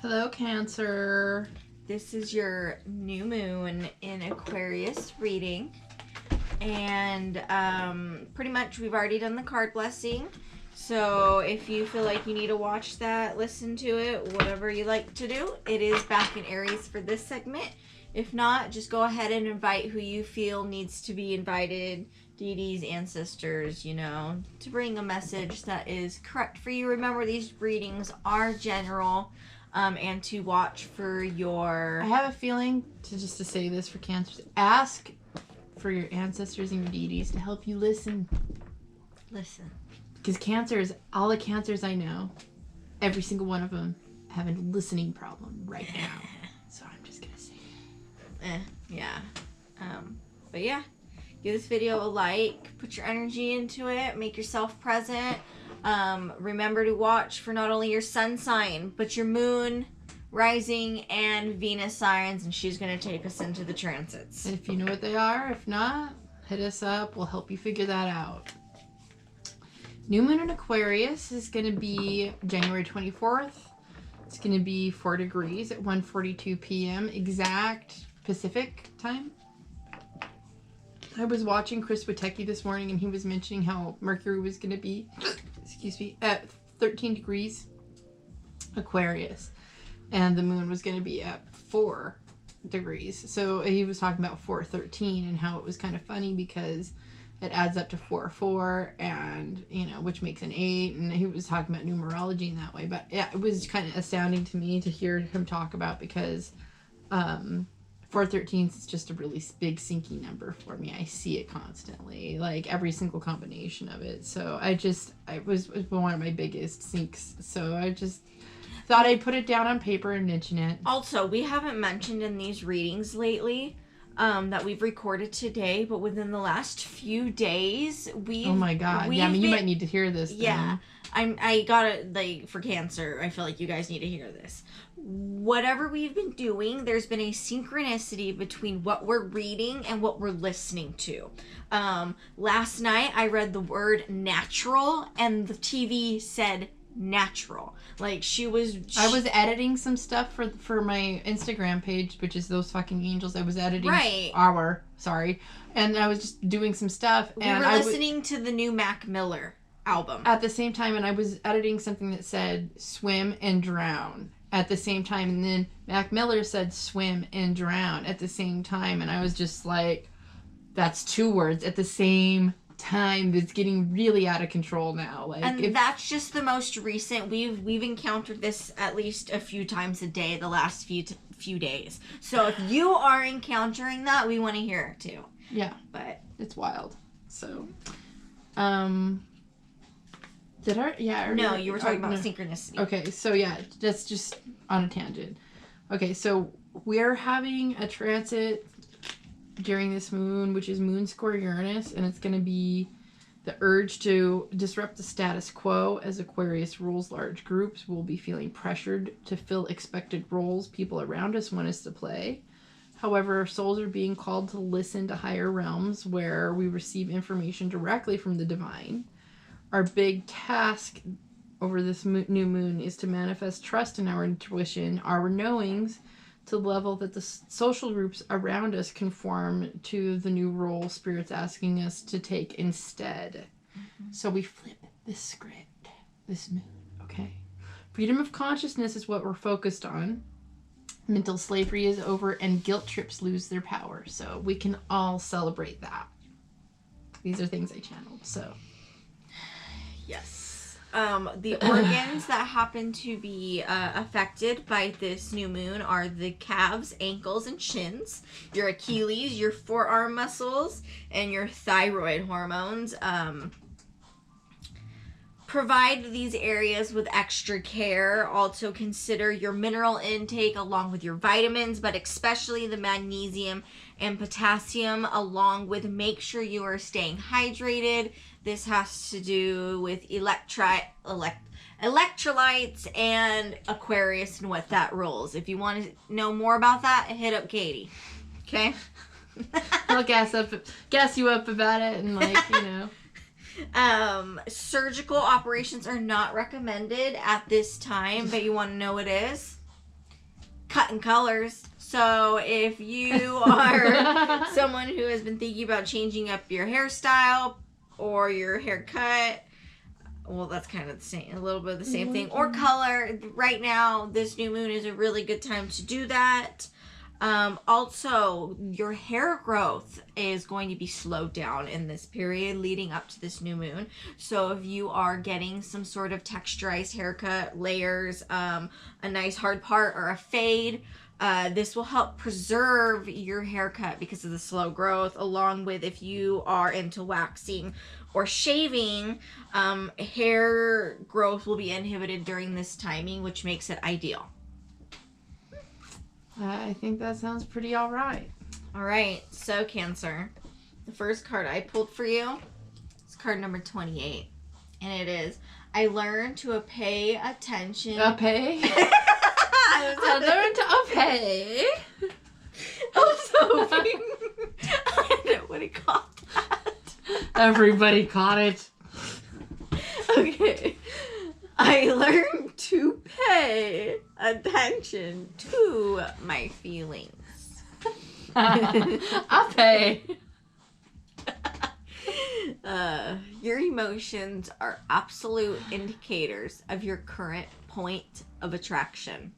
Hello, Cancer. This is your new moon in Aquarius reading. And pretty much we've already done the card blessing. So if you feel like you need to watch that, listen to it, whatever you like to do, it is back in Aries for this segment. If not, just go ahead and invite who you feel needs to be invited, deities, ancestors, you know, to bring a message that is correct for you. Remember, these readings are general. And to watch for your... I have a feeling, to say this for Cancers, ask for your ancestors and your deities to help you listen. Listen. Because Cancers, all the Cancers I know, every single one of them have a listening problem right now. So I'm just going to say yeah. But yeah, give this video a like, put your energy into it, make yourself present. Remember to watch for not only your sun sign, but your moon, rising, and Venus signs, and she's going to take us into the transits. If you know what they are, if not, hit us up. We'll help you figure that out. New moon in Aquarius is going to be January 24th. It's going to be 4 degrees at 1:42 p.m. exact Pacific time. I was watching Chris Witecki this morning, and he was mentioning how Mercury was going to be, at 13 degrees Aquarius, and the moon was going to be at 4 degrees. So he was talking about 413 and how it was kind of funny because it adds up to 4, and, you know, which makes an 8, and he was talking about numerology in that way. But yeah, it was kind of astounding to me to hear him talk about, because 413 is just a really big syncing number for me. I see it constantly, like every single combination of it. So it was one of my biggest syncs. So I just thought I'd put it down on paper and mention it. Also, we haven't mentioned in these readings lately that we've recorded today, but within the last few days, oh my god, yeah, I mean, you might need to hear this. Yeah, I got it, like, for Cancer. I feel like you guys need to hear this. Whatever we've been doing, there's been a synchronicity between what we're reading and what we're listening to. Last night I read the word natural, and the TV said natural. Like, I was editing some stuff for my Instagram page, which is Those Fucking Angels. I was editing and I was just doing some stuff. We were listening to the new Mac Miller album at the same time, and I was editing something that said swim and drown at the same time, and then Mac Miller said swim and drown at the same time, and I was just like, that's 2 words at the same time. That's getting really out of control now. Like, and that's just the most recent. We've encountered this at least a few times a day the last few days. So if you are encountering that, we want to hear it too. Yeah, but it's wild. So no, you were talking about synchronicity. Okay, so yeah, that's just on a tangent. Okay, so we're having a transit during this moon, which is moon square Uranus, and it's going to be the urge to disrupt the status quo. As Aquarius rules large groups, we'll be feeling pressured to fill expected roles people around us want us to play. However, our souls are being called to listen to higher realms where we receive information directly from the divine. Our big task over this new moon is to manifest trust in our intuition, our knowings, to the level that the social groups around us conform to the new role Spirit's asking us to take instead. Mm-hmm. So we flip this script, this moon, okay? Freedom of consciousness is what we're focused on. Mental slavery is over, and guilt trips lose their power. So we can all celebrate that. These are things I channeled, so... Yes. The organs that happen to be affected by this new moon are the calves, ankles, and shins, your Achilles, your forearm muscles, and your thyroid hormones. Provide these areas with extra care. Also consider your mineral intake along with your vitamins, but especially the magnesium and potassium, along with make sure you are staying hydrated. This has to do with electrolytes and Aquarius and what that rules. If you want to know more about that, hit up Katie. Okay? I'll gas you up about it, and, like, you know. Surgical operations are not recommended at this time, but you want to know what is? cutting colors. So if you are someone who has been thinking about changing up your hairstyle or your haircut, well, that's kind of the same, a little bit of the same thing, or color, right now, this new moon is a really good time to do that. Also, your hair growth is going to be slowed down in this period leading up to this new moon. So if you are getting some sort of texturized haircut, layers, a nice hard part, or a fade, this will help preserve your haircut because of the slow growth, along with if you are into waxing or shaving, hair growth will be inhibited during this timing, which makes it ideal. I think that sounds pretty all right. All right, so Cancer, the first card I pulled for you is card number 28, and it is, I learned to pay attention. Pay? I learned to pay. Oh, Sophie. I don't know what he called that. Everybody caught it. Okay. I learned to pay attention to my feelings. I pay. Your emotions are absolute indicators of your current point of attraction.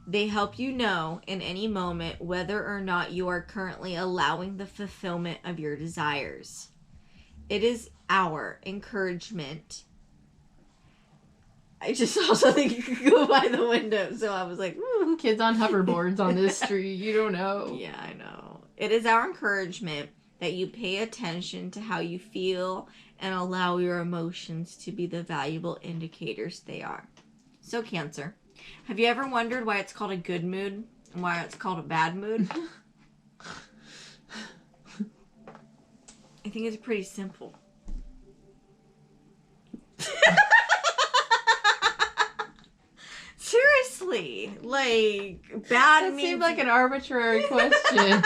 They help you know in any moment whether or not you are currently allowing the fulfillment of your desires. It is our encouragement. I just saw something go by the window, so I was like, Kids on hoverboards on this street, you don't know. Yeah, I know. It is our encouragement that you pay attention to how you feel and allow your emotions to be the valuable indicators they are. So, Cancer, have you ever wondered why it's called a good mood and why it's called a bad mood? I think it's pretty simple. Seriously, like, bad That means... seemed like an arbitrary question.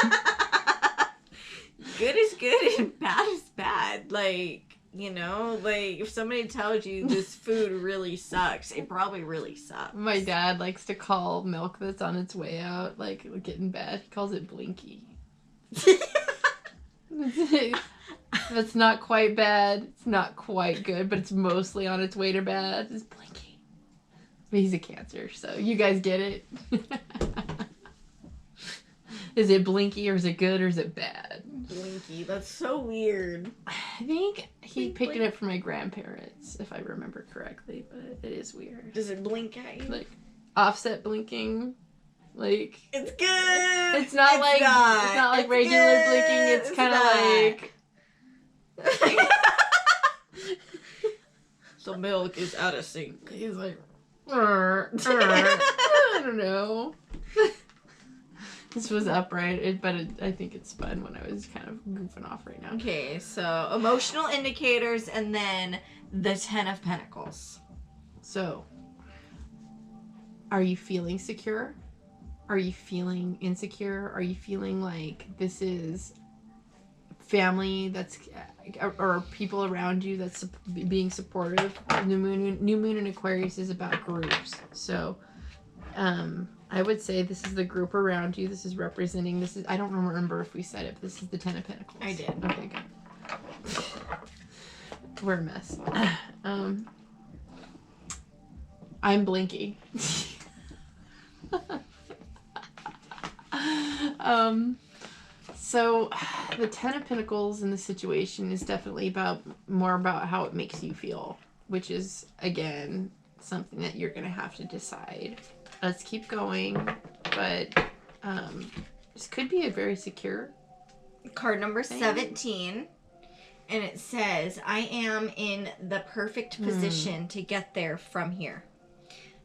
Good is good and bad is bad. Like, you know, like, if somebody tells you this food really sucks, it probably really sucks. My dad likes to call milk that's on its way out, like, getting bad. He calls it Blinky. It's not quite bad. It's not quite good, but it's mostly on its way to bad. It's Blinky. But he's a Cancer, so you guys get it. Is it Blinky, or is it good, or is it bad? Blinky, that's so weird. I think he picked it up from my grandparents, if I remember correctly, but it is weird. Does it blink at you? Like, offset blinking. Like, it's good. It's not like regular good. blinking. It's kind of like the milk is out of sync. he's like, I don't know. This was upright, but I think it's fun when I was kind of goofing off right now. Okay, so emotional indicators and then the 10 of Pentacles. So, are you feeling secure? Are you feeling insecure? Are you feeling like this is family that's, or people around you that's being supportive? New moon in Aquarius is about groups. So, I would say this is the group around you. This is representing, this is, I don't remember if we said it, but this is the 10 of Pentacles. I did. Okay, good. We're a mess. I'm Blinky. So the 10 of Pentacles in the situation is definitely more about how it makes you feel, which is, again, something that you're going to have to decide. Let's keep going, but this could be a very secure card number thing. 17, and it says, I am in the perfect position to get there from here.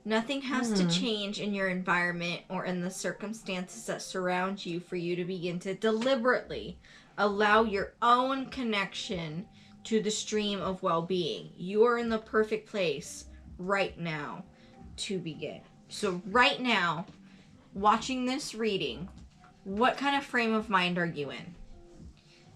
Nothing has to change in your environment or in the circumstances that surround you for you to begin to deliberately allow your own connection to the stream of well-being. You are in the perfect place right now to begin. So right now, watching this reading, what kind of frame of mind are you in?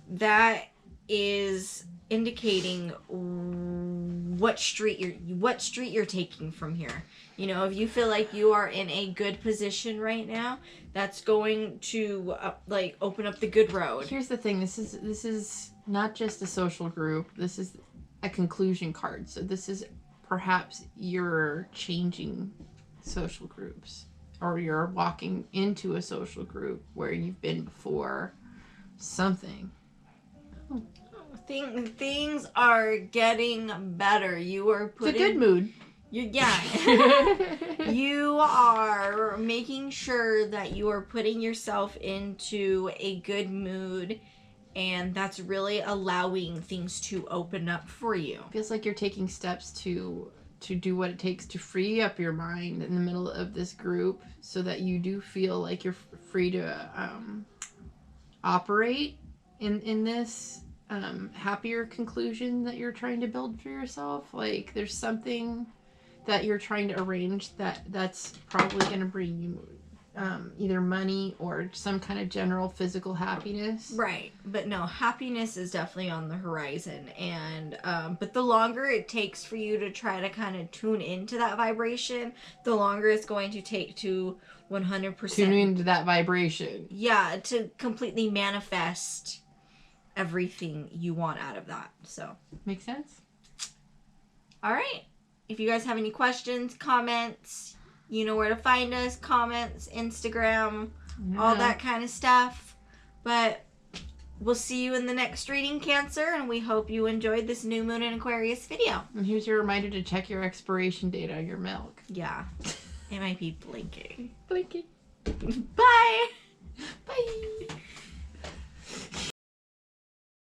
That is indicating what street you're taking from here. You know, if you feel like you are in a good position right now, that's going to like open up the good road. Here's the thing. This is not just a social group. This is a conclusion card. So this is perhaps you're changing social groups, or you're walking into a social group where you've been before. Something. Things are getting better. You are putting... It's a good mood. You are making sure that you are putting yourself into a good mood, and that's really allowing things to open up for you. Feels like you're taking steps to do what it takes to free up your mind in the middle of this group, so that you do feel like you're free to operate in this happier conclusion that you're trying to build for yourself. Like, there's something that you're trying to arrange that's probably going to bring you either money or some kind of general physical happiness. Right. But no, happiness is definitely on the horizon. And but the longer it takes for you to try to kind of tune into that vibration, the longer it's going to take to 100% tune into that vibration. Yeah, to completely manifest everything you want out of that. So makes sense. All right. If you guys have any questions, comments, you know where to find us. Comments, Instagram, all that kind of stuff. But we'll see you in the next reading, Cancer, and we hope you enjoyed this new moon in Aquarius video. And here's your reminder to check your expiration date on your milk. Yeah. It might be blinking. Blinking. Bye. Bye.